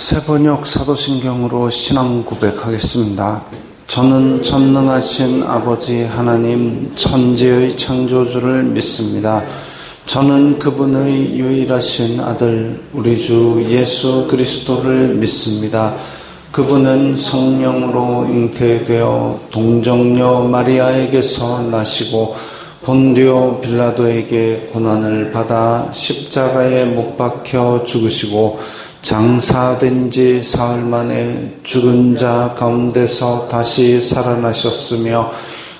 새번역 사도신경으로 신앙 고백하겠습니다. 저는 전능하신 아버지 하나님 천지의 창조주를 믿습니다. 저는 그분의 유일하신 아들 우리 주 예수 그리스도를 믿습니다. 그분은 성령으로 잉태되어 동정녀 마리아에게서 나시고 본디오 빌라도에게 고난을 받아 십자가에 못 박혀 죽으시고 장사된 지 사흘 만에 죽은 자 가운데서 다시 살아나셨으며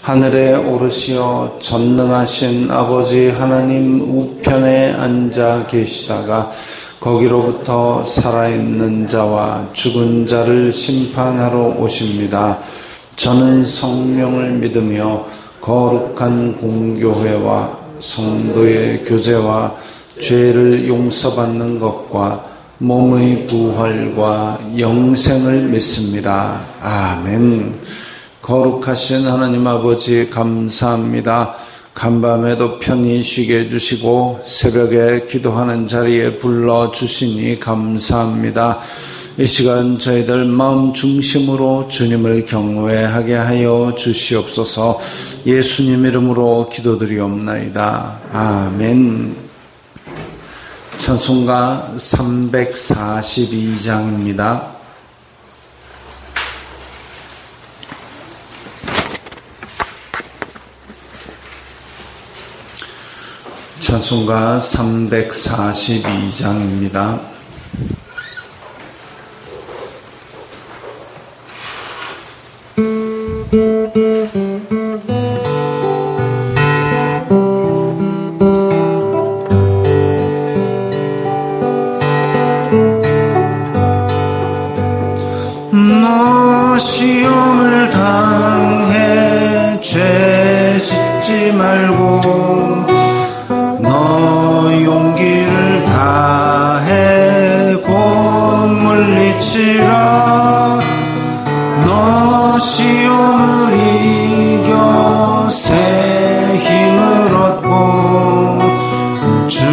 하늘에 오르시어 전능하신 아버지 하나님 우편에 앉아 계시다가 거기로부터 살아있는 자와 죽은 자를 심판하러 오십니다. 저는 성령을 믿으며 거룩한 공교회와 성도의 교제와 죄를 용서받는 것과 몸의 부활과 영생을 믿습니다. 아멘. 거룩하신 하나님 아버지 감사합니다. 간밤에도 편히 쉬게 해주시고 새벽에 기도하는 자리에 불러주시니 감사합니다. 이 시간 저희들 마음 중심으로 주님을 경외하게 하여 주시옵소서. 예수님 이름으로 기도드리옵나이다. 아멘. 찬송가 342장입니다. 찬송가 342장입니다. 너 시험을 당해 죄 짓지 말고 너 용기를 다해 곧 물리치라. 너 시험을 이겨 새 힘을 얻고 주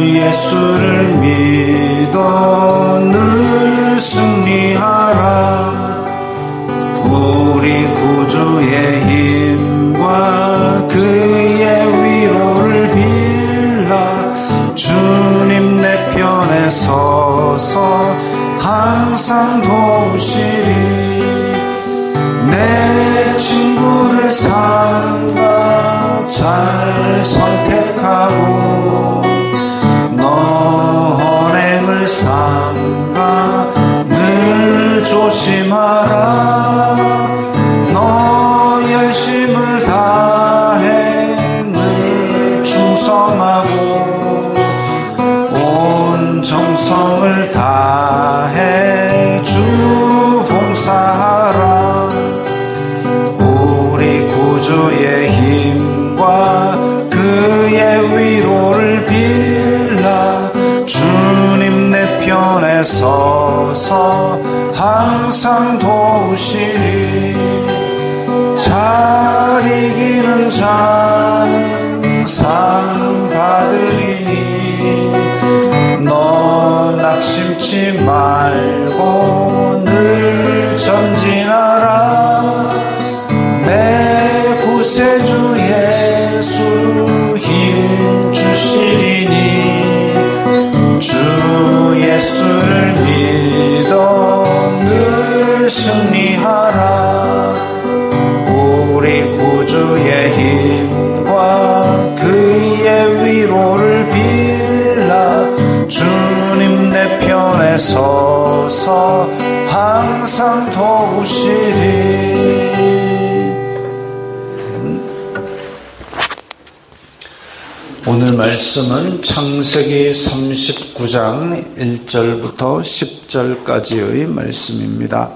예수를 믿어 늘 승리하라. 우리 구주의 힘과 그의 위로를 빌라. 주님 내 편에 서서 항상 도우시리. 내 친구를 삼가 잘 선택하고 너 언행을 삼가 늘 조심하라. 너 열심을 다해 늘 충성하고 온 정성을 다해 주 봉사하라. 우리 구주의 힘과 그의 위로를 빌라. 주님 내 편에 서서 항상 도우시리. 잘 이기는 자는 상 받으리니 너 낙심치 말고 늘 전진하라. 내 구세주 예수 힘 주시리니 주 예수를 믿어 늘 승리하라. 우리 구주의 힘과 그의 위로를 빌라. 주님 내 편에 서서 항상 도우시리. 오늘 말씀은 창세기 39장 1절부터 10절까지의 말씀입니다.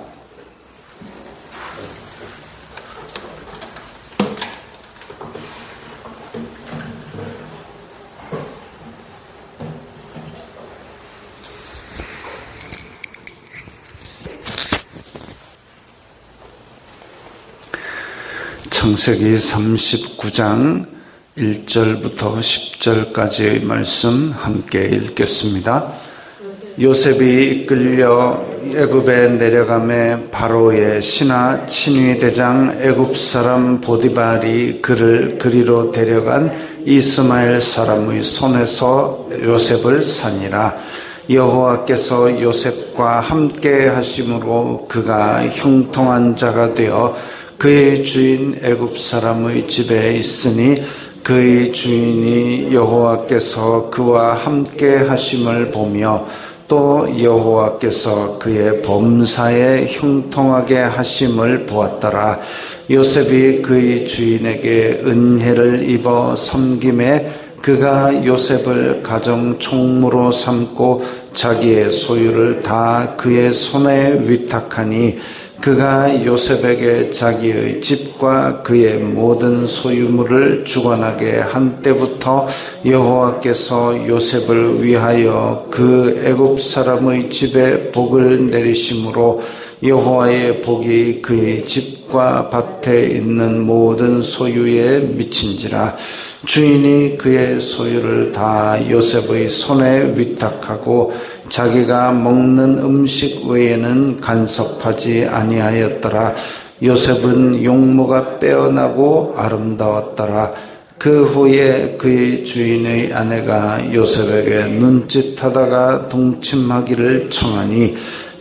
창세기 39장 1절부터 10절까지의 말씀 함께 읽겠습니다. 요셉이 이끌려 애굽에 내려가매 바로의 신하 친위대장 애굽 사람 보디발이 그를 그리로 데려간 이스마엘 사람의 손에서 요셉을 산이라. 여호와께서 요셉과 함께 하심으로 그가 형통한 자가 되어 그의 주인 애굽 사람의 집에 있으니 그의 주인이 여호와께서 그와 함께 하심을 보며 또 여호와께서 그의 범사에 형통하게 하심을 보았더라. 요셉이 그의 주인에게 은혜를 입어 섬김에 그가 요셉을 가정 총무로 삼고 자기의 소유를 다 그의 손에 위탁하니 그가 요셉에게 자기의 집과 그의 모든 소유물을 주관하게 한 때부터 여호와께서 요셉을 위하여 그 애굽 사람의 집에 복을 내리심으로 여호와의 복이 그의 집과 밭에 있는 모든 소유에 미친지라. 주인이 그의 소유를 다 요셉의 손에 위탁하고 자기가 먹는 음식 외에는 간섭하지 아니하였더라. 요셉은 용모가 빼어나고 아름다웠더라. 그 후에 그의 주인의 아내가 요셉에게 눈짓하다가 동침하기를 청하니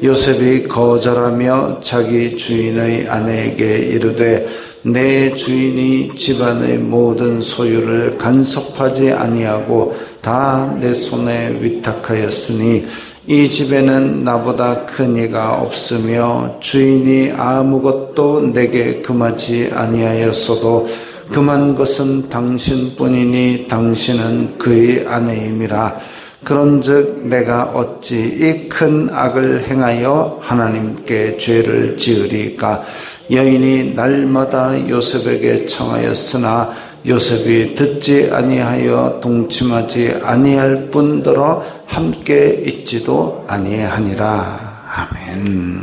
요셉이 거절하며 자기 주인의 아내에게 이르되 내 주인이 집안의 모든 소유를 간섭하지 아니하고 다 내 손에 위탁하였으니 이 집에는 나보다 큰 이가 없으며 주인이 아무것도 내게 금하지 아니하였어도 금한 것은 당신뿐이니 당신은 그의 아내임이라. 그런즉 내가 어찌 이 큰 악을 행하여 하나님께 죄를 지으리까. 여인이 날마다 요셉에게 청하였으나 요셉이 듣지 아니하여 동침하지 아니할 뿐더러 함께 있지도 아니하니라. 아멘.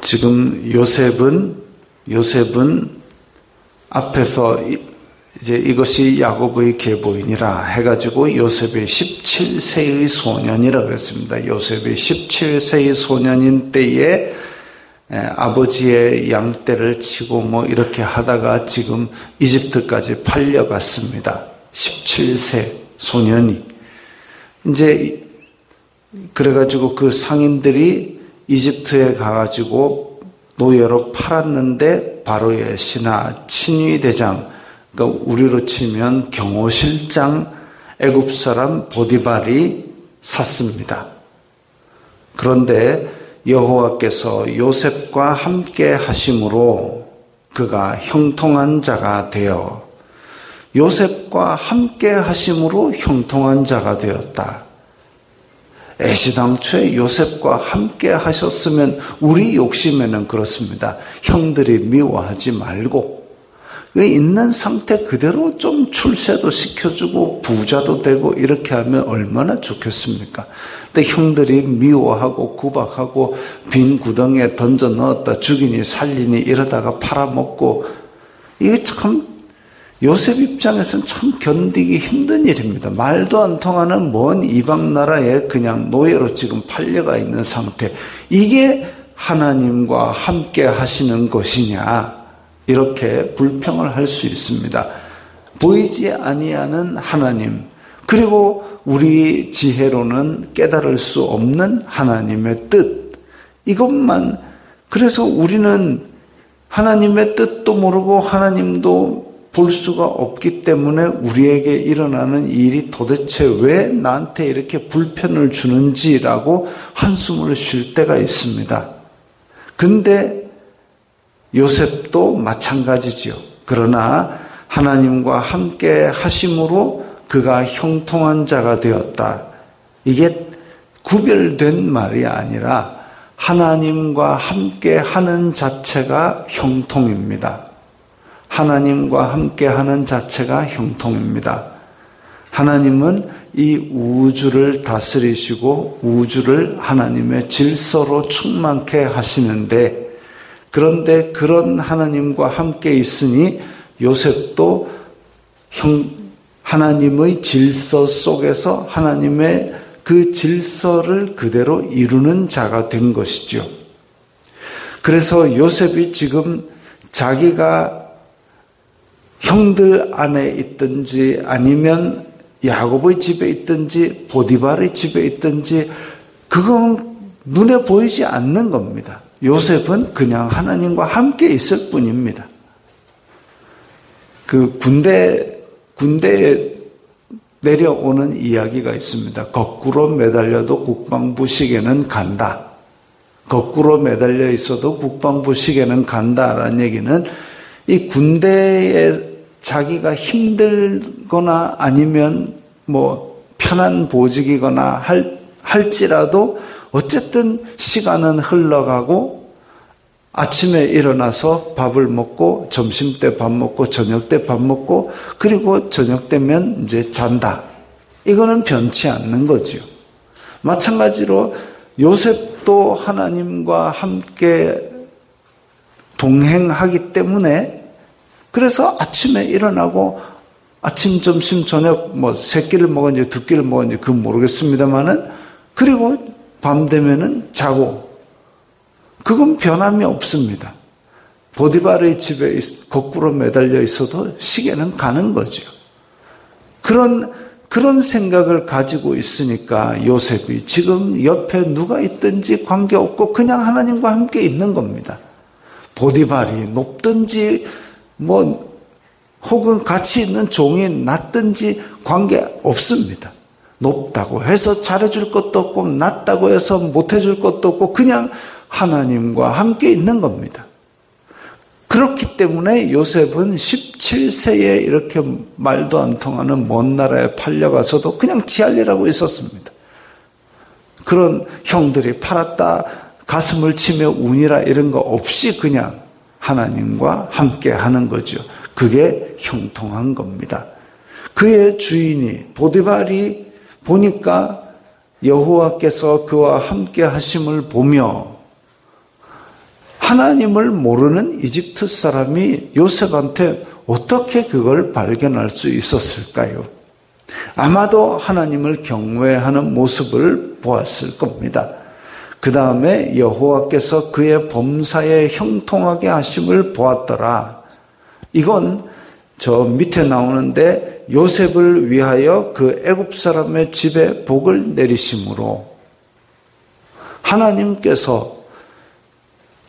지금 요셉은 앞에서 이제 이것이 야곱의 계보이니라 해가지고 요셉의 17세의 소년이라 그랬습니다. 요셉이 17세의 소년인 때에 아버지의 양떼를 치고 뭐 이렇게 하다가 지금 이집트까지 팔려갔습니다. 17세 소년이. 이제 그래가지고 그 상인들이 이집트에 가가지고 노예로 팔았는데 바로의 신하 친위대장, 그러니까 우리로 치면 경호실장 애굽 사람 보디발이 샀습니다. 그런데 여호와께서 요셉과 함께 하심으로 그가 형통한 자가 되어 요셉과 함께 하심으로 형통한 자가 되었다. 애시당초에 요셉과 함께 하셨으면 우리 욕심에는 그렇습니다. 형들이 미워하지 말고 있는 상태 그대로 좀 출세도 시켜주고 부자도 되고 이렇게 하면 얼마나 좋겠습니까? 근데 형들이 미워하고 구박하고 빈 구덩이에 던져 넣었다 죽이니 살리니 이러다가 팔아먹고 이게 참 요셉 입장에서는 참 견디기 힘든 일입니다. 말도 안 통하는 먼 이방 나라에 그냥 노예로 지금 팔려가 있는 상태. 이게 하나님과 함께 하시는 것이냐? 이렇게 불평을 할 수 있습니다. 보이지 아니하는 하나님, 그리고 우리 지혜로는 깨달을 수 없는 하나님의 뜻, 이것만. 그래서 우리는 하나님의 뜻도 모르고 하나님도 볼 수가 없기 때문에 우리에게 일어나는 일이 도대체 왜 나한테 이렇게 불편을 주는지라고 한숨을 쉴 때가 있습니다. 근데 요셉도 마찬가지지요. 그러나 하나님과 함께 하심으로 그가 형통한 자가 되었다. 이게 구별된 말이 아니라 하나님과 함께 하는 자체가 형통입니다. 하나님과 함께 하는 자체가 형통입니다. 하나님은 이 우주를 다스리시고 우주를 하나님의 질서로 충만케 하시는데, 그런데 그런 하나님과 함께 있으니 요셉도 하나님의 질서 속에서 하나님의 그 질서를 그대로 이루는 자가 된 것이죠. 그래서 요셉이 지금 자기가 형들 안에 있든지 아니면 야곱의 집에 있든지 보디발의 집에 있든지 그건 눈에 보이지 않는 겁니다. 요셉은 그냥 하나님과 함께 있을 뿐입니다. 그 군대에 내려오는 이야기가 있습니다. 거꾸로 매달려도 국방부 시계는 간다. 거꾸로 매달려 있어도 국방부 시계는 간다라는 얘기는 이 군대에 자기가 힘들거나 아니면 뭐 편한 보직이거나 할지라도 어쨌든 시간은 흘러가고 아침에 일어나서 밥을 먹고 점심 때 밥 먹고 저녁 때 밥 먹고 그리고 저녁 되면 이제 잔다. 이거는 변치 않는 거죠. 마찬가지로 요셉도 하나님과 함께 동행하기 때문에 그래서 아침에 일어나고 아침, 점심, 저녁 뭐 세 끼를 먹었는지 두 끼를 먹었는지 그건 모르겠습니다만은 그리고 밤 되면은 자고 그건 변함이 없습니다. 보디발의 집에 거꾸로 매달려 있어도 시계는 가는 거죠. 그런 생각을 가지고 있으니까 요셉이 지금 옆에 누가 있든지 관계없고 그냥 하나님과 함께 있는 겁니다. 보디발이 높든지 뭐 혹은 같이 있는 종이 낮든지 관계없습니다. 높다고 해서 잘해줄 것도 없고 낮다고 해서 못해줄 것도 없고 그냥 하나님과 함께 있는 겁니다. 그렇기 때문에 요셉은 17세에 이렇게 말도 안 통하는 먼 나라에 팔려가서도 그냥 지할리라고 있었습니다. 그런 형들이 팔았다 가슴을 치며 운이라 이런 거 없이 그냥 하나님과 함께 하는 거죠. 그게 형통한 겁니다. 그의 주인이 보디발이 보니까 여호와께서 그와 함께 하심을 보며 하나님을 모르는 이집트 사람이 요셉한테 어떻게 그걸 발견할 수 있었을까요? 아마도 하나님을 경외하는 모습을 보았을 겁니다. 그 다음에 여호와께서 그의 범사에 형통하게 하심을 보았더라. 이건 저 밑에 나오는데 요셉을 위하여 그 애굽 사람의 집에 복을 내리심으로 하나님께서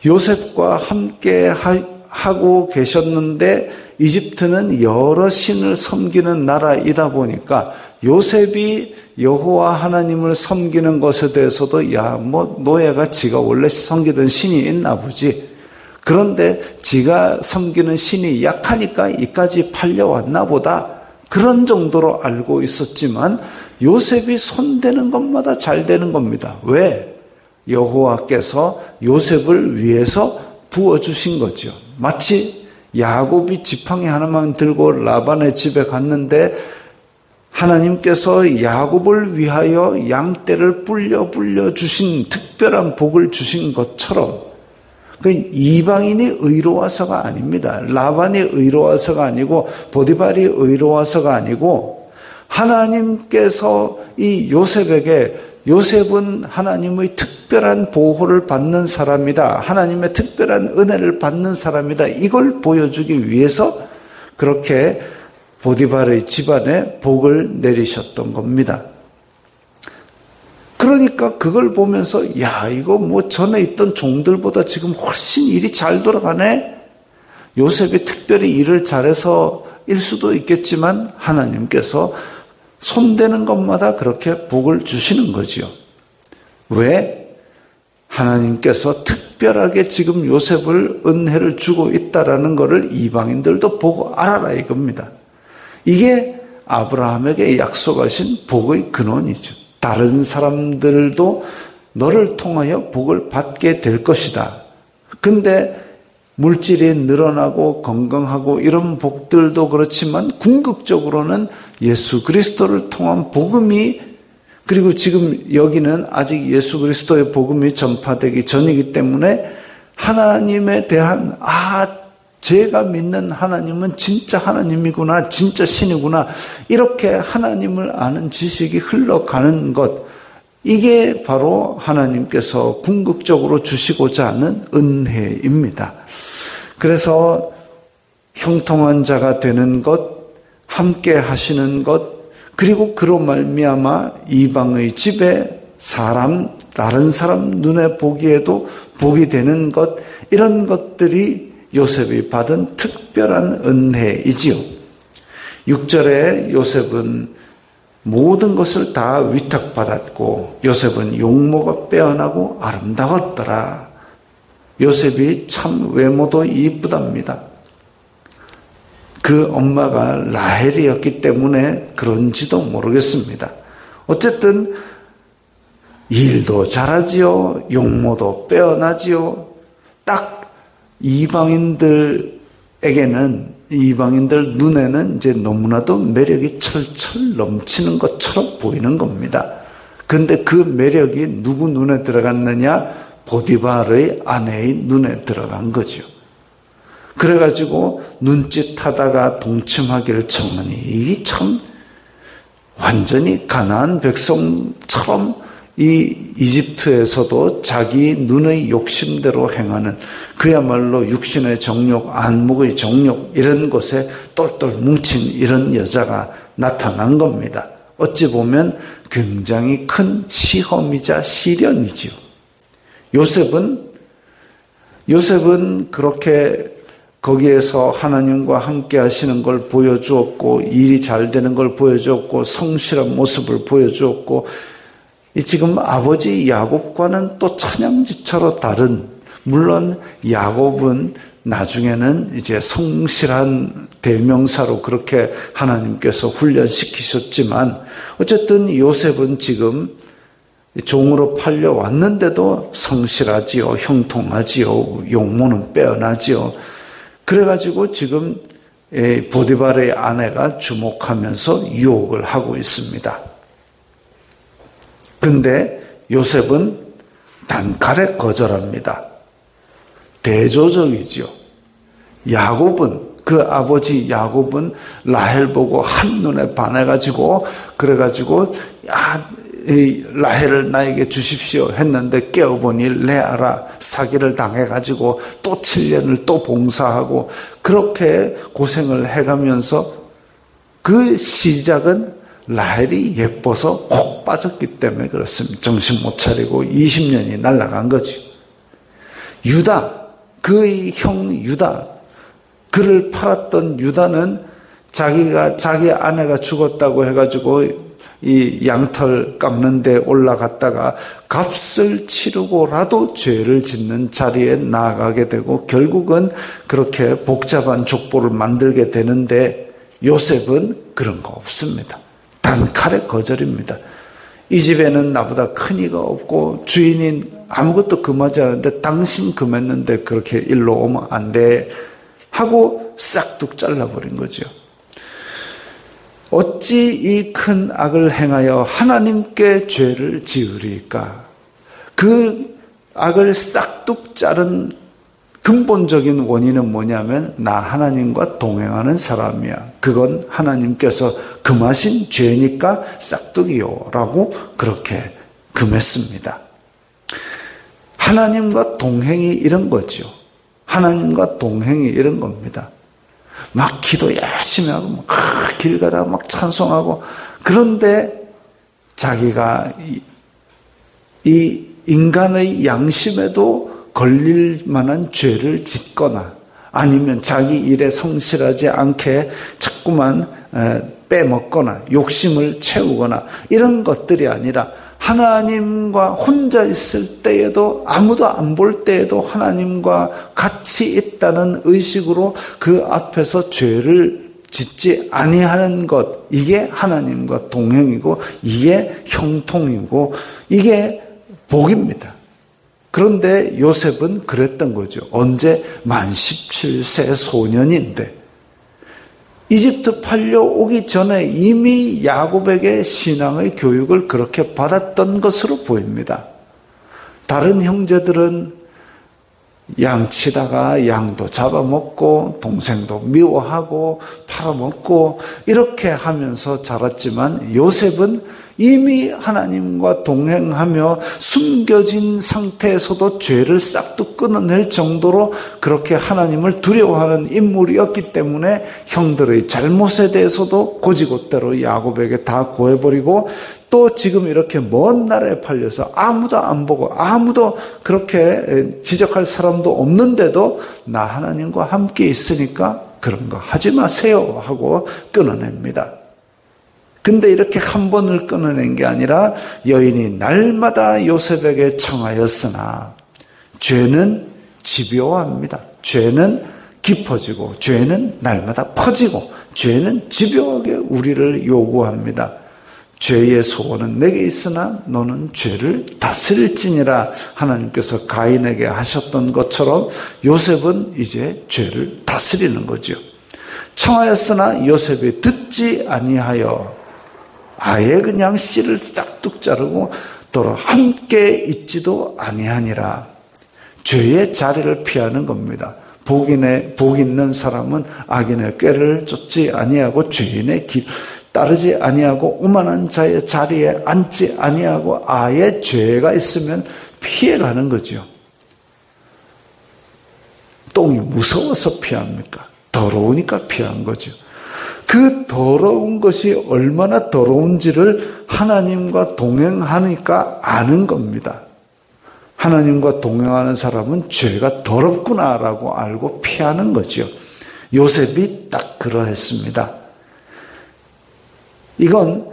요셉과 함께 하고 계셨는데 이집트는 여러 신을 섬기는 나라이다 보니까 요셉이 여호와 하나님을 섬기는 것에 대해서도 노예가 지가 원래 섬기던 신이 있나 보지. 그런데 지가 섬기는 신이 약하니까 이까지 팔려왔나 보다. 그런 정도로 알고 있었지만 요셉이 손대는 것마다 잘 되는 겁니다. 왜? 여호와께서 요셉을 위해서 부어주신 거죠. 마치 야곱이 지팡이 하나만 들고 라반의 집에 갔는데 하나님께서 야곱을 위하여 양떼를 불려 주신 특별한 복을 주신 것처럼 그 이방인이 의로워서가 아닙니다. 라반이 의로워서가 아니고 보디발이 의로워서가 아니고 하나님께서 이 요셉에게 요셉은 하나님의 특별한 보호를 받는 사람이다. 하나님의 특별한 은혜를 받는 사람이다. 이걸 보여주기 위해서 그렇게 보디발의 집안에 복을 내리셨던 겁니다. 그러니까 그걸 보면서 이거 뭐 전에 있던 종들보다 지금 훨씬 일이 잘 돌아가네. 요셉이 특별히 일을 잘해서일 수도 있겠지만 하나님께서 손대는 것마다 그렇게 복을 주시는 거죠. 왜? 하나님께서 특별하게 지금 요셉을 은혜를 주고 있다라는 것을 이방인들도 보고 알아라 이겁니다. 이게 아브라함에게 약속하신 복의 근원이죠. 다른 사람들도 너를 통하여 복을 받게 될 것이다. 근데 물질이 늘어나고 건강하고 이런 복들도 그렇지만 궁극적으로는 예수 그리스도를 통한 복음이 그리고 지금 여기는 아직 예수 그리스도의 복음이 전파되기 전이기 때문에 하나님에 대한 제가 믿는 하나님은 진짜 하나님이구나, 진짜 신이구나, 이렇게 하나님을 아는 지식이 흘러가는 것, 이게 바로 하나님께서 궁극적으로 주시고자 하는 은혜입니다. 그래서 형통한 자가 되는 것, 함께 하시는 것, 그리고 그로 말미암아 이방의 집에 다른 사람 눈에 보기에도 복이 되는 것, 이런 것들이 요셉이 받은 특별한 은혜이지요. 6절에 요셉은 모든 것을 다 위탁받았고 요셉은 용모가 빼어나고 아름다웠더라. 요셉이 참 외모도 이쁘답니다. 그 엄마가 라헬이었기 때문에 그런지도 모르겠습니다. 어쨌든 일도 잘하지요. 용모도 빼어나지요. 딱 이방인들 눈에는 이제 너무나도 매력이 철철 넘치는 것처럼 보이는 겁니다. 그런데 그 매력이 누구 눈에 들어갔느냐? 보디발의 아내의 눈에 들어간 거죠. 그래가지고 눈짓하다가 동침하기를 청하니 이게 참 완전히 가나안 백성처럼 이 이집트에서도 자기 눈의 욕심대로 행하는, 그야말로 육신의 정욕, 안목의 정욕, 이런 것에 똘똘 뭉친 이런 여자가 나타난 겁니다. 어찌 보면 굉장히 큰 시험이자 시련이지요. 요셉은 그렇게 거기에서 하나님과 함께 하시는 걸 보여주었고, 일이 잘 되는 걸 보여주었고, 성실한 모습을 보여주었고, 지금 아버지 야곱과는 또 천양지차로 다른, 물론 야곱은 나중에는 이제 성실한 대명사로 그렇게 하나님께서 훈련시키셨지만, 어쨌든 요셉은 지금 종으로 팔려왔는데도 성실하지요, 형통하지요, 용모는 빼어나지요. 그래가지고 지금 보디발의 아내가 주목하면서 유혹을 하고 있습니다. 근데 요셉은 단칼에 거절합니다. 대조적이지요. 그 아버지 야곱은 라헬 보고 한눈에 반해가지고, 그래가지고 라헬을 나에게 주십시오 했는데 깨어보니 레아라 사기를 당해가지고 또 7년을 또 봉사하고 그렇게 고생을 해가면서, 그 시작은 라헬이 예뻐서 혹 빠졌기 때문에 그렇습니다. 정신 못 차리고 20년이 날아간 거죠. 유다, 그의 형 유다, 그를 팔았던 유다는 자기 아내가 죽었다고 해가지고 이 양털 깎는 데 올라갔다가 값을 치르고라도 죄를 짓는 자리에 나아가게 되고 결국은 그렇게 복잡한 족보를 만들게 되는데, 요셉은 그런 거 없습니다. 단칼에 거절입니다. 이 집에는 나보다 큰 이가 없고 주인이 아무것도 금하지 않았는데 당신 금했는데 그렇게 일로 오면 안 돼 하고 싹둑 잘라버린 거죠. 어찌 이 큰 악을 행하여 하나님께 죄를 지으리까? 그 악을 싹둑 자른 근본적인 원인은 뭐냐면, 나 하나님과 동행하는 사람이야. 그건 하나님께서 금하신 죄니까 싹둑이요 라고 그렇게 금했습니다. 하나님과 동행이 이런 거죠. 하나님과 동행이 이런 겁니다. 막 기도 열심히 하고 막 길 가다가 막 찬송하고, 그런데 자기가 이 인간의 양심에도 걸릴 만한 죄를 짓거나 아니면 자기 일에 성실하지 않게 자꾸만 빼먹거나 욕심을 채우거나 이런 것들이 아니라, 하나님과 혼자 있을 때에도, 아무도 안 볼 때에도 하나님과 같이 있다는 의식으로 그 앞에서 죄를 짓지 아니하는 것, 이게 하나님과 동행이고 이게 형통이고 이게 복입니다. 그런데 요셉은 그랬던 거죠. 언제? 만 17세 소년인데 이집트 팔려오기 전에 이미 야곱에게 신앙의 교육을 그렇게 받았던 것으로 보입니다. 다른 형제들은 양치다가 양도 잡아먹고 동생도 미워하고 팔아먹고 이렇게 하면서 자랐지만 요셉은 이미 하나님과 동행하며 숨겨진 상태에서도 죄를 싹둑 끊어낼 정도로 그렇게 하나님을 두려워하는 인물이었기 때문에 형들의 잘못에 대해서도 고지고대로 야곱에게 다 고해버리고 또 지금 이렇게 먼 나라에 팔려서 아무도 안 보고 아무도 그렇게 지적할 사람도 없는데도 나 하나님과 함께 있으니까 그런 거 하지 마세요 하고 끊어냅니다. 근데 이렇게 한 번을 끊어낸 게 아니라 여인이 날마다 요셉에게 청하였으나 죄는 집요합니다. 죄는 깊어지고 죄는 날마다 퍼지고 죄는 집요하게 우리를 요구합니다. 죄의 소원은 내게 있으나 너는 죄를 다스릴지니라 하나님께서 가인에게 하셨던 것처럼 요셉은 이제 죄를 다스리는 거죠. 청하였으나 요셉이 듣지 아니하여 아예 그냥 씨를 싹둑 자르고 더러 함께 있지도 아니하니라. 죄의 자리를 피하는 겁니다. 복 있는 사람은 악인의 꾀를 쫓지 아니하고 죄인의 길 따르지 아니하고 오만한 자의 자리에 앉지 아니하고 아예 죄가 있으면 피해가는 거죠. 똥이 무서워서 피합니까? 더러우니까 피한 거죠. 그 더러운 것이 얼마나 더러운지를 하나님과 동행하니까 아는 겁니다. 하나님과 동행하는 사람은 죄가 더럽구나라고 알고 피하는 거죠. 요셉이 딱 그러했습니다. 이건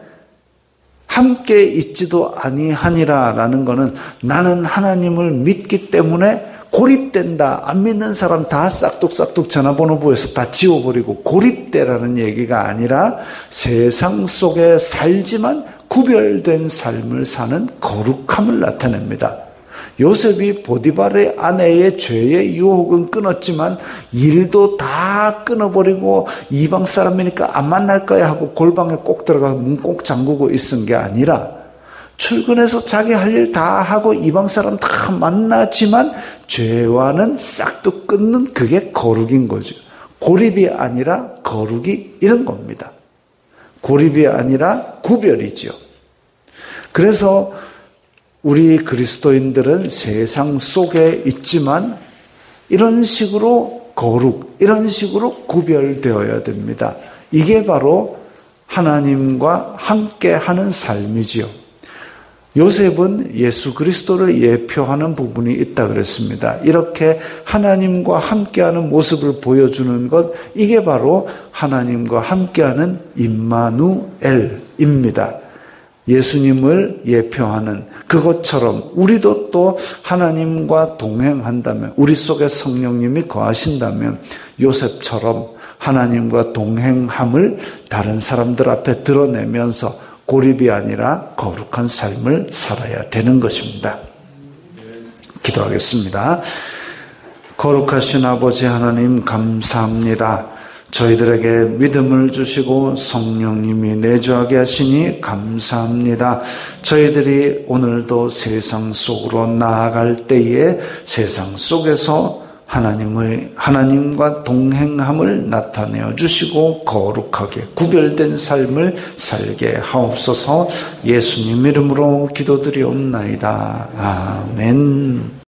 함께 있지도 아니하니라라는 것은 나는 하나님을 믿기 때문에 고립된다. 안 믿는 사람 다 싹둑싹둑 전화번호부에서 다 지워버리고 고립되라는 얘기가 아니라 세상 속에 살지만 구별된 삶을 사는 거룩함을 나타냅니다. 요셉이 보디발의 아내의 죄의 유혹은 끊었지만 일도 다 끊어버리고 이방 사람이니까 안 만날 거야 하고 골방에 꼭 들어가서 문 꼭 잠그고 있은 게 아니라 출근해서 자기 할 일 다 하고 이방 사람 다 만나지만 죄와는 싹둑 끊는 그게 거룩인 거죠. 고립이 아니라 거룩이 이런 겁니다. 고립이 아니라 구별이죠. 그래서 우리 그리스도인들은 세상 속에 있지만 이런 식으로 거룩, 이런 식으로 구별되어야 됩니다. 이게 바로 하나님과 함께하는 삶이지요. 요셉은 예수 그리스도를 예표하는 부분이 있다 그랬습니다. 이렇게 하나님과 함께하는 모습을 보여주는 것, 이게 바로 하나님과 함께하는 임마누엘입니다. 예수님을 예표하는 그것처럼 우리도 또 하나님과 동행한다면, 우리 속에 성령님이 거하신다면 요셉처럼 하나님과 동행함을 다른 사람들 앞에 드러내면서 고립이 아니라 거룩한 삶을 살아야 되는 것입니다. 기도하겠습니다. 거룩하신 아버지 하나님 감사합니다. 저희들에게 믿음을 주시고 성령님이 내주하게 하시니 감사합니다. 저희들이 오늘도 세상 속으로 나아갈 때에 세상 속에서 하나님과 동행함을 나타내어 주시고 거룩하게 구별된 삶을 살게 하옵소서. 예수님 이름으로 기도드리옵나이다. 아멘.